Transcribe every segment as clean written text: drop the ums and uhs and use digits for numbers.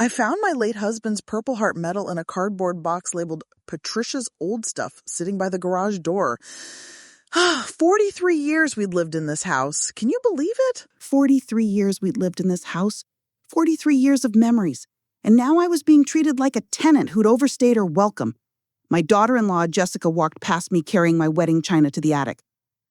I found my late husband's Purple Heart medal in a cardboard box labeled Patricia's Old Stuff sitting by the garage door. 43 years we'd lived in this house. Can you believe it? 43 years we'd lived in this house. 43 years of memories. And now I was being treated like a tenant who'd overstayed her welcome. My daughter-in-law, Jessica, walked past me carrying my wedding china to the attic.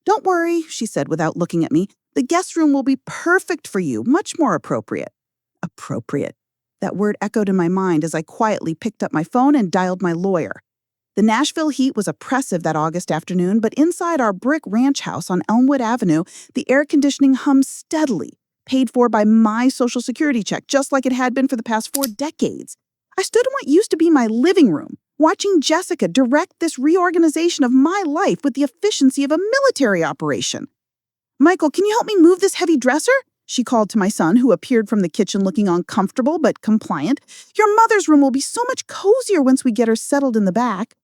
"Don't worry," she said without looking at me. "The guest room will be perfect for you, much more appropriate." Appropriate. That word echoed in my mind as I quietly picked up my phone and dialed my lawyer. The Nashville heat was oppressive that August afternoon, but inside our brick ranch house on Elmwood Avenue, the air conditioning hummed steadily, paid for by my Social Security check, just like it had been for the past 4 decades. I stood in what used to be my living room, watching Jessica direct this reorganization of my life with the efficiency of a military operation. "Michael, can you help me move this heavy dresser?" she called to my son, who appeared from the kitchen looking uncomfortable but compliant. "Your mother's room will be so much cozier once we get her settled in the back."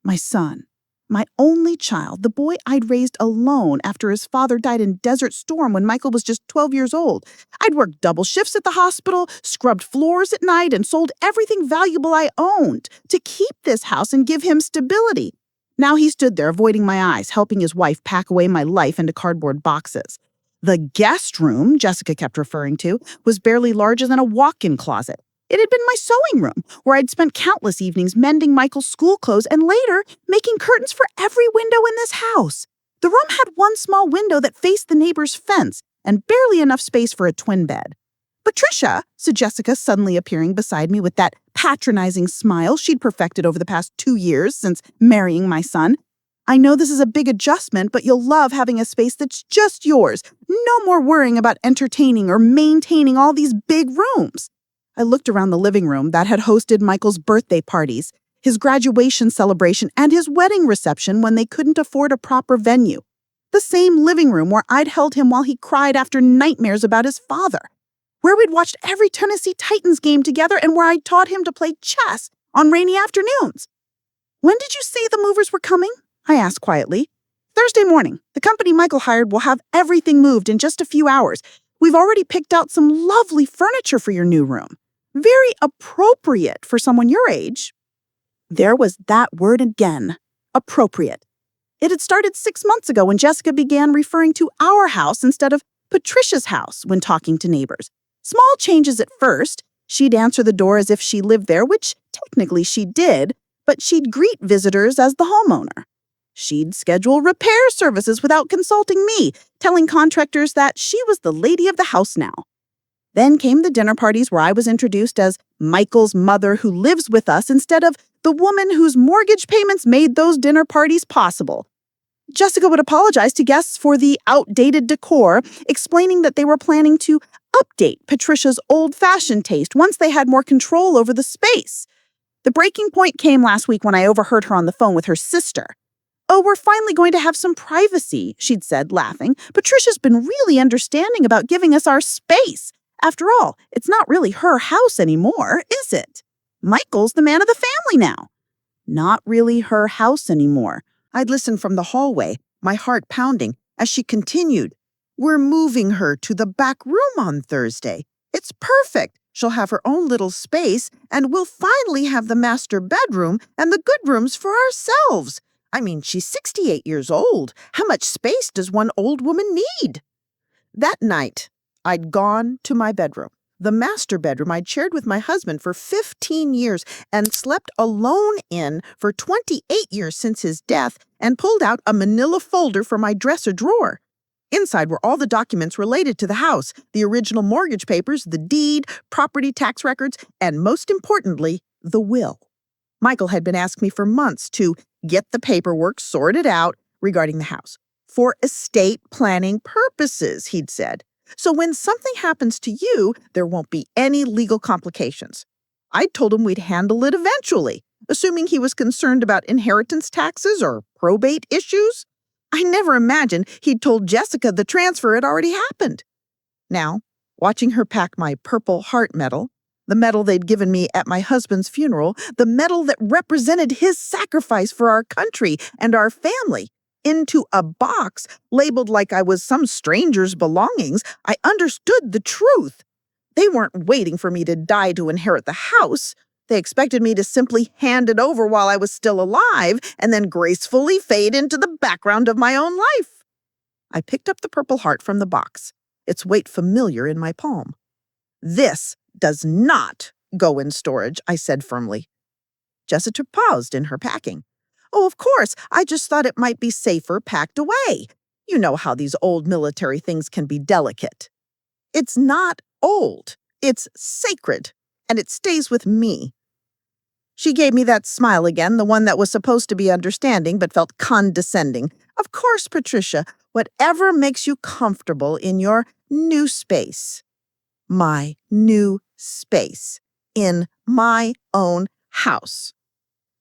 My son, my only child, the boy I'd raised alone after his father died in Desert Storm when Michael was just 12 years old. I'd worked double shifts at the hospital, scrubbed floors at night, and sold everything valuable I owned to keep this house and give him stability. Now he stood there avoiding my eyes, helping his wife pack away my life into cardboard boxes. The guest room, Jessica kept referring to, was barely larger than a walk-in closet. It had been my sewing room, where I'd spent countless evenings mending Michael's school clothes and later making curtains for every window in this house. The room had one small window that faced the neighbor's fence and barely enough space for a twin bed. "Patricia," said Jessica, suddenly appearing beside me with that patronizing smile she'd perfected over the past 2 years since marrying my son. "I know this is a big adjustment, but you'll love having a space that's just yours. No more worrying about entertaining or maintaining all these big rooms." I looked around the living room that had hosted Michael's birthday parties, his graduation celebration, and his wedding reception when they couldn't afford a proper venue. The same living room where I'd held him while he cried after nightmares about his father. Where we'd watched every Tennessee Titans game together and where I'd taught him to play chess on rainy afternoons. "When did you say the movers were coming?" I asked quietly. "Thursday morning. The company Michael hired will have everything moved in just a few hours. We've already picked out some lovely furniture for your new room. Very appropriate for someone your age." There was that word again. Appropriate. It had started 6 months ago when Jessica began referring to our house instead of Patricia's house when talking to neighbors. Small changes at first. She'd answer the door as if she lived there, which technically she did, but she'd greet visitors as the homeowner. She'd schedule repair services without consulting me, telling contractors that she was the lady of the house now. Then came the dinner parties where I was introduced as Michael's mother who lives with us instead of the woman whose mortgage payments made those dinner parties possible. Jessica would apologize to guests for the outdated decor, explaining that they were planning to update Patricia's old-fashioned taste once they had more control over the space. The breaking point came last week when I overheard her on the phone with her sister. "Oh, we're finally going to have some privacy," she'd said, laughing. "Patricia's been really understanding about giving us our space. After all, it's not really her house anymore, is it? Michael's the man of the family now." Not really her house anymore. I'd listened from the hallway, my heart pounding, as she continued. "We're moving her to the back room on Thursday. It's perfect. She'll have her own little space, and we'll finally have the master bedroom and the good rooms for ourselves. I mean, she's 68 years old. How much space does one old woman need?" That night, I'd gone to my bedroom, the master bedroom I'd shared with my husband for 15 years and slept alone in for 28 years since his death, and pulled out a manila folder from my dresser drawer. Inside were all the documents related to the house, the original mortgage papers, the deed, property tax records, and most importantly, the will. Michael had been asking me for months to get the paperwork sorted out regarding the house. "For estate planning purposes," he'd said. "So when something happens to you, there won't be any legal complications." I told him we'd handle it eventually, assuming he was concerned about inheritance taxes or probate issues. I never imagined he'd told Jessica the transfer had already happened. Now, watching her pack my Purple Heart medal, the medal they'd given me at my husband's funeral, the medal that represented his sacrifice for our country and our family, into a box labeled like I was some stranger's belongings, I understood the truth. They weren't waiting for me to die to inherit the house. They expected me to simply hand it over while I was still alive and then gracefully fade into the background of my own life. I picked up the Purple Heart from the box, its weight familiar in my palm. "This does not go in storage," I said firmly. Jessica paused in her packing. "Oh, of course, I just thought it might be safer packed away. You know how these old military things can be delicate." "It's not old. It's sacred, and it stays with me." She gave me that smile again, the one that was supposed to be understanding but felt condescending. "Of course, Patricia, whatever makes you comfortable in your new space." My new space. In my own house.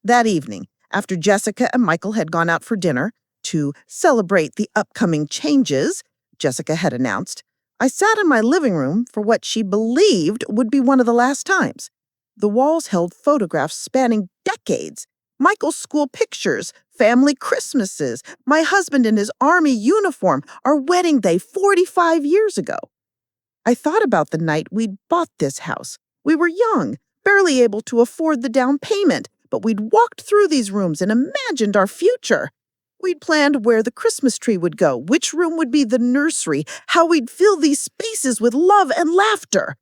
That evening, after Jessica and Michael had gone out for dinner to celebrate the upcoming changes Jessica had announced, I sat in my living room for what she believed would be one of the last times. The walls held photographs spanning decades, Michael's school pictures, family Christmases, my husband in his army uniform, our wedding day 45 years ago. I thought about the night we'd bought this house. We were young, barely able to afford the down payment, but we'd walked through these rooms and imagined our future. We'd planned where the Christmas tree would go, which room would be the nursery, how we'd fill these spaces with love and laughter.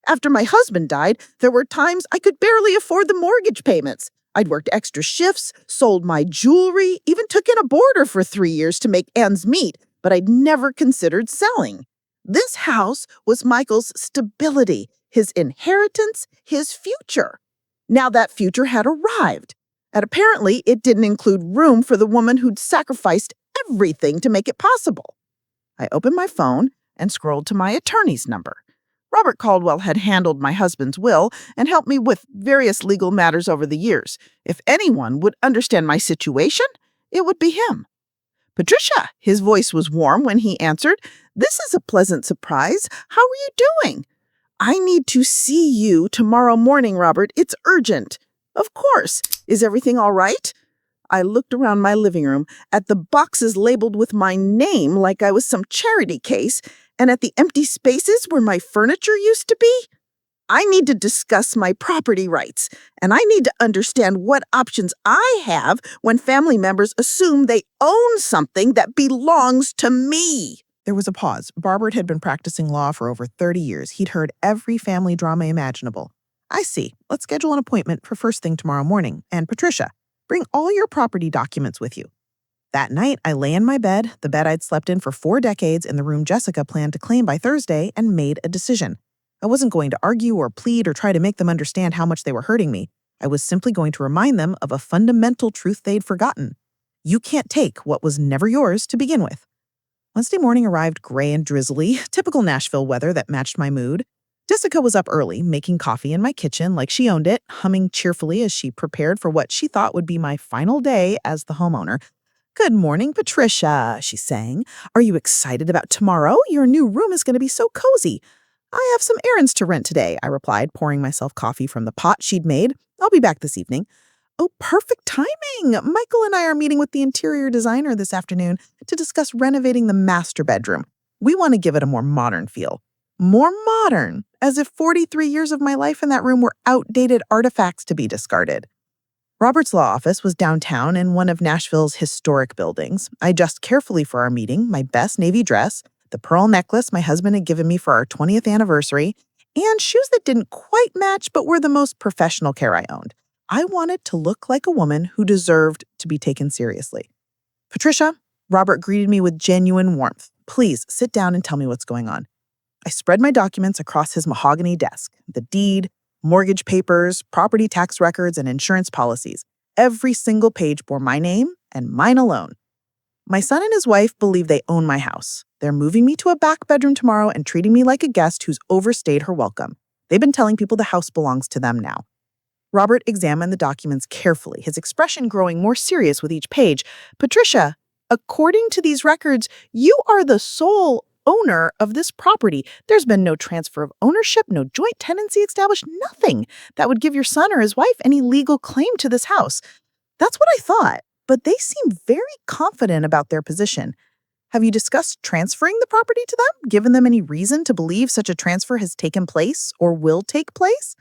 After my husband died, there were times I could barely afford the mortgage payments. I'd worked extra shifts, sold my jewelry, even took in a boarder for 3 years to make ends meet, but I'd never considered selling. This house was Michael's stability, his inheritance, his future. Now that future had arrived, and apparently it didn't include room for the woman who'd sacrificed everything to make it possible. I opened my phone and scrolled to my attorney's number. Robert Caldwell had handled my husband's will and helped me with various legal matters over the years. If anyone would understand my situation, it would be him. "Patricia," his voice was warm when he answered. "This is a pleasant surprise. How are you doing?" "I need to see you tomorrow morning, Robert. It's urgent." "Of course. Is everything all right?" I looked around my living room at the boxes labeled with my name like I was some charity case, and at the empty spaces where my furniture used to be. I need to discuss my property rights, and I need to understand what options I have when family members assume they own something that belongs to me. There was a pause. Robert had been practicing law for over 30 years. He'd heard every family drama imaginable. "I see. Let's schedule an appointment for first thing tomorrow morning. And Patricia, bring all your property documents with you." That night, I lay in my bed, the bed I'd slept in for 4 decades, in the room Jessica planned to claim by Thursday, and made a decision. I wasn't going to argue or plead or try to make them understand how much they were hurting me. I was simply going to remind them of a fundamental truth they'd forgotten. You can't take what was never yours to begin with. Wednesday morning arrived gray and drizzly, typical Nashville weather that matched my mood. Jessica was up early, making coffee in my kitchen like she owned it, humming cheerfully as she prepared for what she thought would be my final day as the homeowner. "Good morning, Patricia," she sang. "Are you excited about tomorrow? Your new room is going to be so cozy." "I have some errands to rent today," I replied, pouring myself coffee from the pot she'd made. "I'll be back this evening." "Oh, perfect timing. Michael and I are meeting with the interior designer this afternoon to discuss renovating the master bedroom. We want to give it a more modern feel." More modern, as if 43 years of my life in that room were outdated artifacts to be discarded. Robert's law office was downtown in one of Nashville's historic buildings. I dressed carefully for our meeting, my best navy dress, the pearl necklace my husband had given me for our 20th anniversary, and shoes that didn't quite match but were the most professional care I owned. I wanted to look like a woman who deserved to be taken seriously. "Patricia," Robert greeted me with genuine warmth. "Please sit down and tell me what's going on." I spread my documents across his mahogany desk, the deed, mortgage papers, property tax records, and insurance policies. Every single page bore my name and mine alone. "My son and his wife believe they own my house. They're moving me to a back bedroom tomorrow and treating me like a guest who's overstayed her welcome. They've been telling people the house belongs to them now." Robert examined the documents carefully, his expression growing more serious with each page. "Patricia, according to these records, you are the sole owner of this property. There's been no transfer of ownership, no joint tenancy established, nothing that would give your son or his wife any legal claim to this house." That's what I thought, but they seem very confident about their position. Have you discussed transferring the property to them, given them any reason to believe such a transfer has taken place or will take place?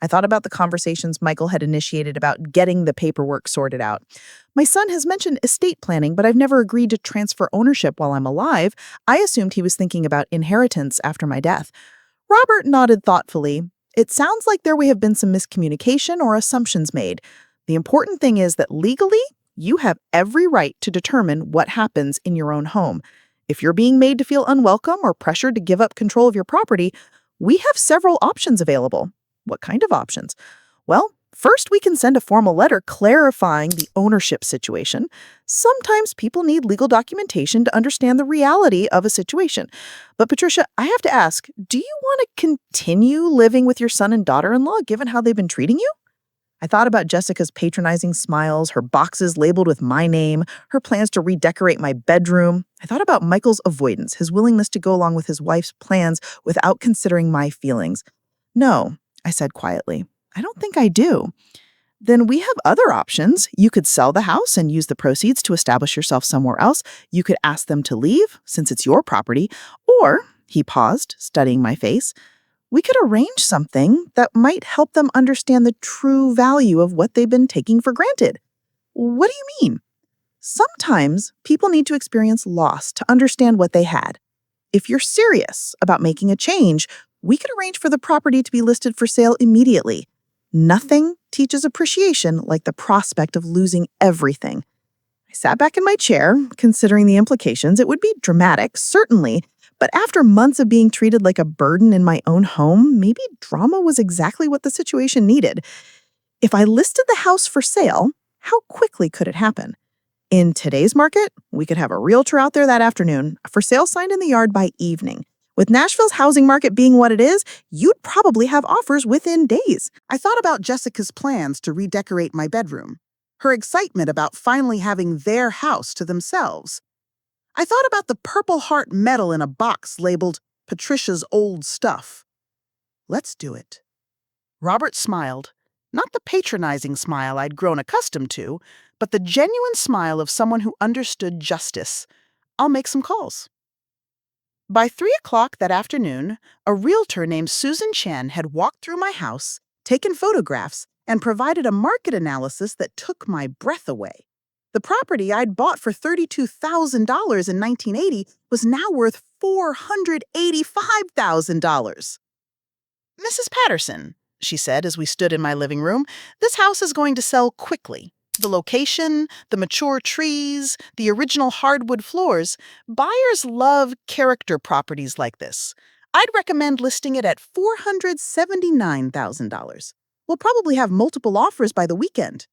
I thought about the conversations Michael had initiated about getting the paperwork sorted out. My son has mentioned estate planning, but I've never agreed to transfer ownership while I'm alive. I assumed he was thinking about inheritance after my death. Robert nodded thoughtfully. It sounds like there may have been some miscommunication or assumptions made. The important thing is that legally, you have every right to determine what happens in your own home. If you're being made to feel unwelcome or pressured to give up control of your property, we have several options available. What kind of options? Well, first we can send a formal letter clarifying the ownership situation. Sometimes people need legal documentation to understand the reality of a situation. But Patricia, I have to ask, do you want to continue living with your son and daughter-in-law given how they've been treating you? I thought about Jessica's patronizing smiles, her boxes labeled with my name, her plans to redecorate my bedroom. I thought about Michael's avoidance, his willingness to go along with his wife's plans without considering my feelings. No, I said quietly. I don't think I do. Then we have other options. You could sell the house and use the proceeds to establish yourself somewhere else. You could ask them to leave, since it's your property. Or, he paused, studying my face, we could arrange something that might help them understand the true value of what they've been taking for granted. What do you mean? Sometimes people need to experience loss to understand what they had. If you're serious about making a change, we could arrange for the property to be listed for sale immediately. Nothing teaches appreciation like the prospect of losing everything. I sat back in my chair, considering the implications. It would be dramatic, certainly, but after months of being treated like a burden in my own home, maybe drama was exactly what the situation needed. If I listed the house for sale, how quickly could it happen? In today's market, we could have a realtor out there that afternoon, a for sale sign in the yard by evening. With Nashville's housing market being what it is, you'd probably have offers within days. I thought about Jessica's plans to redecorate my bedroom, her excitement about finally having their house to themselves. I thought about the Purple Heart medal in a box labeled Patricia's old stuff. Let's do it. Robert smiled, not the patronizing smile I'd grown accustomed to, but the genuine smile of someone who understood justice. I'll make some calls. By 3 o'clock that afternoon, a realtor named Susan Chen had walked through my house, taken photographs, and provided a market analysis that took my breath away. The property I'd bought for $32,000 in 1980 was now worth $485,000. Mrs. Patterson, she said as we stood in my living room, this house is going to sell quickly. The location, the mature trees, the original hardwood floors. Buyers love character properties like this. I'd recommend listing it at $479,000. We'll probably have multiple offers by the weekend.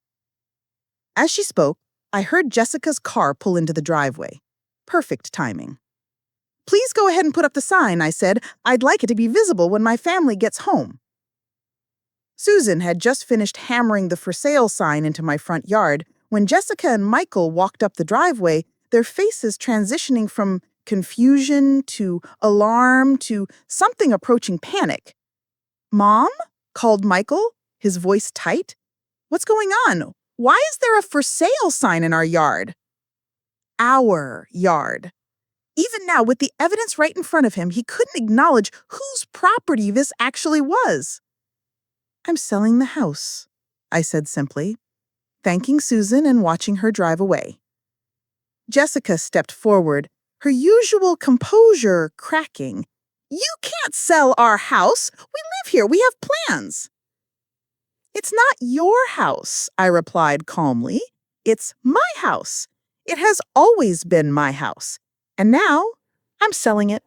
As she spoke, I heard Jessica's car pull into the driveway. Perfect timing. Please go ahead and put up the sign, I said. I'd like it to be visible when my family gets home. Susan had just finished hammering the for sale sign into my front yard when Jessica and Michael walked up the driveway, their faces transitioning from confusion to alarm to something approaching panic. "Mom?" called Michael, his voice tight. "What's going on? Why is there a for sale sign in our yard?" Our yard. Even now, with the evidence right in front of him, he couldn't acknowledge whose property this actually was. "I'm selling the house," I said simply, thanking Susan and watching her drive away. Jessica stepped forward, her usual composure cracking. "You can't sell our house. We live here. We have plans." "It's not your house," I replied calmly. "It's my house. It has always been my house. And now I'm selling it."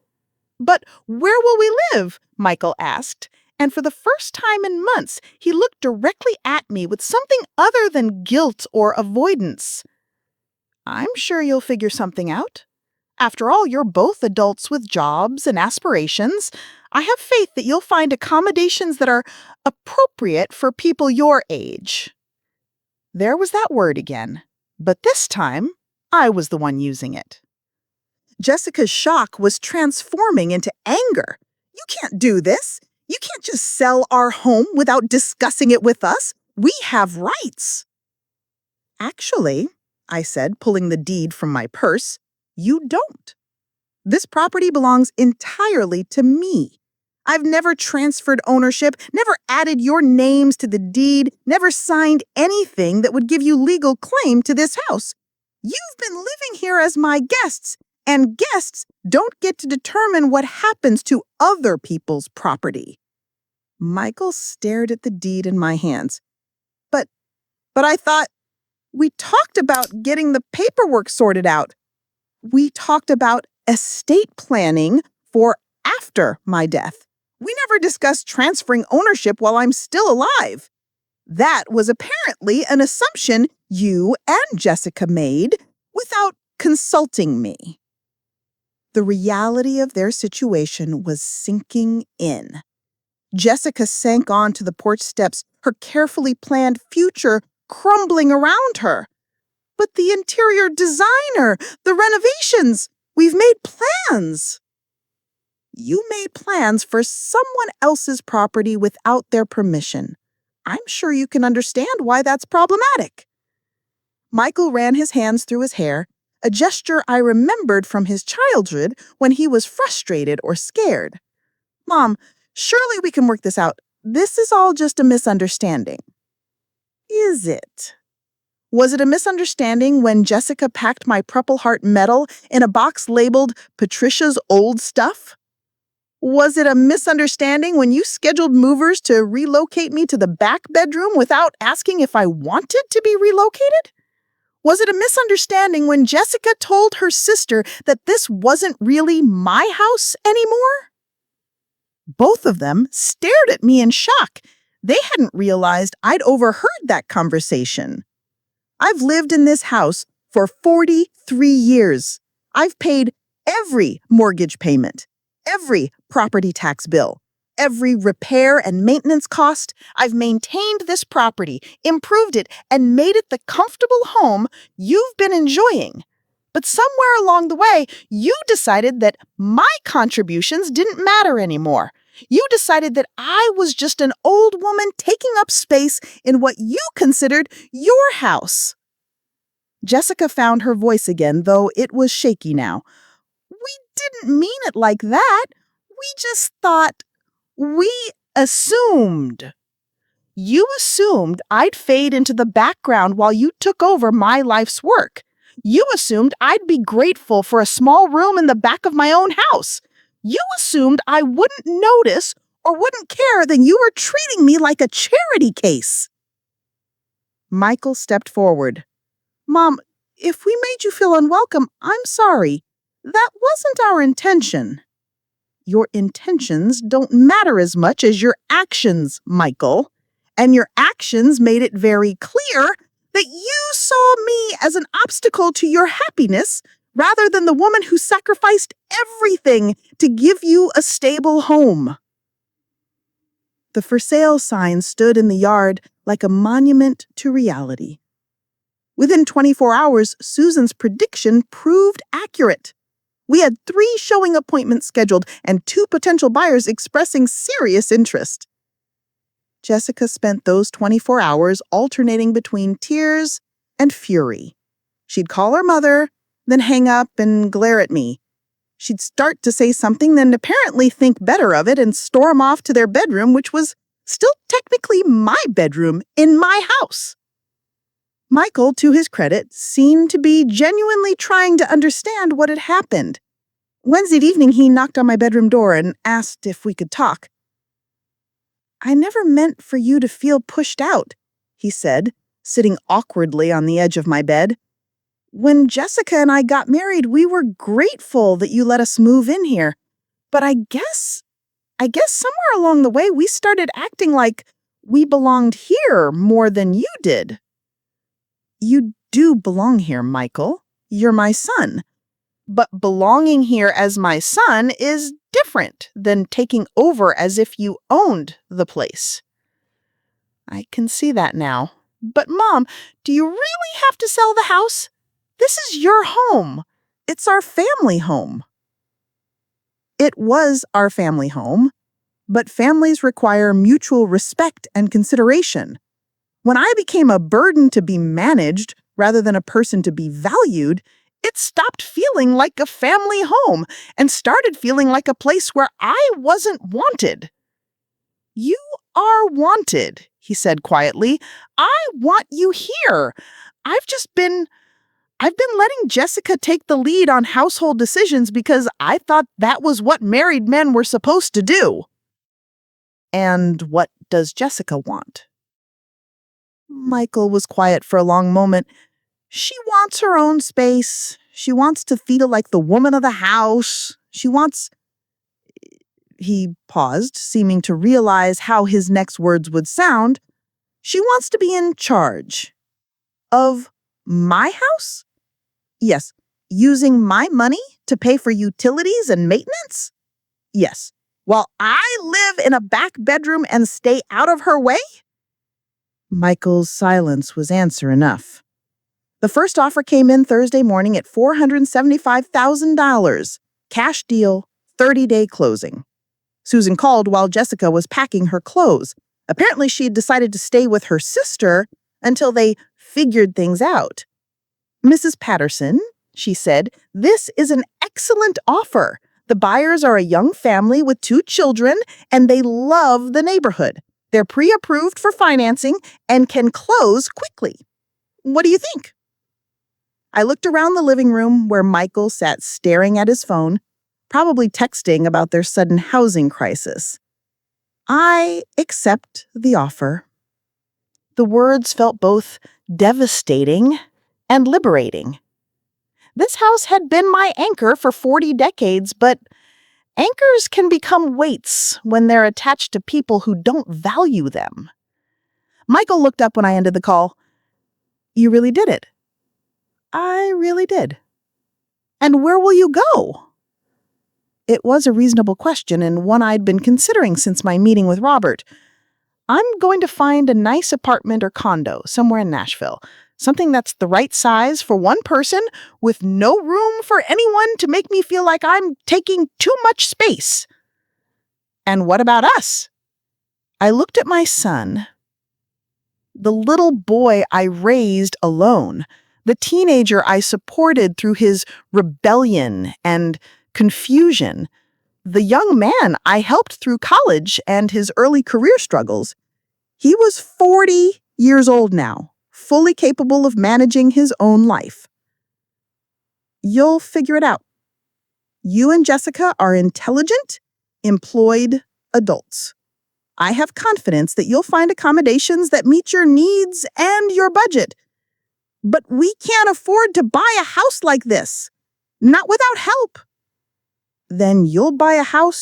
"But where will we live?" Michael asked. And for the first time in months, he looked directly at me with something other than guilt or avoidance. "I'm sure you'll figure something out. After all, you're both adults with jobs and aspirations. I have faith that you'll find accommodations that are appropriate for people your age." There was that word again, but this time, I was the one using it. Jessica's shock was transforming into anger. "You can't do this. You can't just sell our home without discussing it with us. We have rights." "Actually," I said, pulling the deed from my purse, You don't. This property belongs entirely to me. I've never transferred ownership, never added your names to the deed, never signed anything that would give you legal claim to this house. You've been living here as my guests, and guests don't get to determine what happens to other people's property. Michael stared at the deed in my hands. But I thought, we talked about getting the paperwork sorted out. We talked about estate planning for after my death. We never discussed transferring ownership while I'm still alive. That was apparently an assumption you and Jessica made without consulting me. The reality of their situation was sinking in. Jessica sank onto the porch steps, her carefully planned future crumbling around her. But the interior designer, the renovations, we've made plans. You made plans for someone else's property without their permission. I'm sure you can understand why that's problematic. Michael ran his hands through his hair, a gesture I remembered from his childhood when he was frustrated or scared. Mom, surely we can work this out. This is all just a misunderstanding. Is it? Was it a misunderstanding when Jessica packed my Purple Heart medal in a box labeled Patricia's old stuff? Was it a misunderstanding when you scheduled movers to relocate me to the back bedroom without asking if I wanted to be relocated? Was it a misunderstanding when Jessica told her sister that this wasn't really my house anymore? Both of them stared at me in shock. They hadn't realized I'd overheard that conversation. I've lived in this house for 43 years. I've paid every mortgage payment, every property tax bill, every repair and maintenance cost. I've maintained this property, improved it, and made it the comfortable home you've been enjoying. But somewhere along the way, you decided that my contributions didn't matter anymore. You decided that I was just an old woman taking up space in what you considered your house. Jessica found her voice again, though it was shaky now. We didn't mean it like that. We just thought, we assumed. You assumed I'd fade into the background while you took over my life's work. You assumed I'd be grateful for a small room in the back of my own house. You assumed I wouldn't notice or wouldn't care that you were treating me like a charity case. Michael stepped forward. Mom, if we made you feel unwelcome, I'm sorry. That wasn't our intention. Your intentions don't matter as much as your actions, Michael. And your actions made it very clear that you saw me as an obstacle to your happiness rather than the woman who sacrificed everything to give you a stable home. The for sale sign stood in the yard like a monument to reality. Within 24 hours, Susan's prediction proved accurate. We had 3 showing appointments scheduled and 2 potential buyers expressing serious interest. Jessica spent those 24 hours alternating between tears and fury. She'd call her mother, then hang up and glare at me. She'd start to say something, then apparently think better of it and storm off to their bedroom, which was still technically my bedroom in my house. Michael, to his credit, seemed to be genuinely trying to understand what had happened. Wednesday evening, he knocked on my bedroom door and asked if we could talk. I never meant for you to feel pushed out, he said, sitting awkwardly on the edge of my bed. When Jessica and I got married, we were grateful that you let us move in here. But I guess somewhere along the way we started acting like we belonged here more than you did. You do belong here, Michael. You're my son. But belonging here as my son is different than taking over as if you owned the place. I can see that now. But Mom, do you really have to sell the house? This is your home. It's our family home. It was our family home, but families require mutual respect and consideration. When I became a burden to be managed rather than a person to be valued, it it stopped feeling like a family home and started feeling like a place where I wasn't wanted. You are wanted, he said quietly. I want you here. I've been letting Jessica take the lead on household decisions because I thought that was what married men were supposed to do. And what does Jessica want? Michael was quiet for a long moment. She wants her own space. She wants to feel like the woman of the house. He paused, seeming to realize how his next words would sound. She wants to be in charge. Of my house? Yes. Using my money to pay for utilities and maintenance? Yes. While I live in a back bedroom and stay out of her way? Michael's silence was answer enough. The first offer came in Thursday morning at $475,000. Cash deal, 30-day closing. Susan called while Jessica was packing her clothes. Apparently, she had decided to stay with her sister until they figured things out. Mrs. Patterson, she said, this is an excellent offer. The buyers are a young family with 2 children, and they love the neighborhood. They're pre-approved for financing and can close quickly. What do you think? I looked around the living room where Michael sat staring at his phone, probably texting about their sudden housing crisis. I accept the offer. The words felt both devastating and liberating. This house had been my anchor for 40 decades, but anchors can become weights when they're attached to people who don't value them. Michael looked up when I ended the call. You really did it? I really did. And where will you go? It was a reasonable question and one I'd been considering since my meeting with Robert. I'm going to find a nice apartment or condo somewhere in Nashville. Something that's the right size for one person with no room for anyone to make me feel like I'm taking too much space. And what about us? I looked at my son, the little boy I raised alone, the teenager I supported through his rebellion and confusion, the young man I helped through college and his early career struggles. He was 40 years old now, fully capable of managing his own life. You'll figure it out. You and Jessica are intelligent, employed adults. I have confidence that you'll find accommodations that meet your needs and your budget. But we can't afford to buy a house like this. Not without help. Then you'll buy a house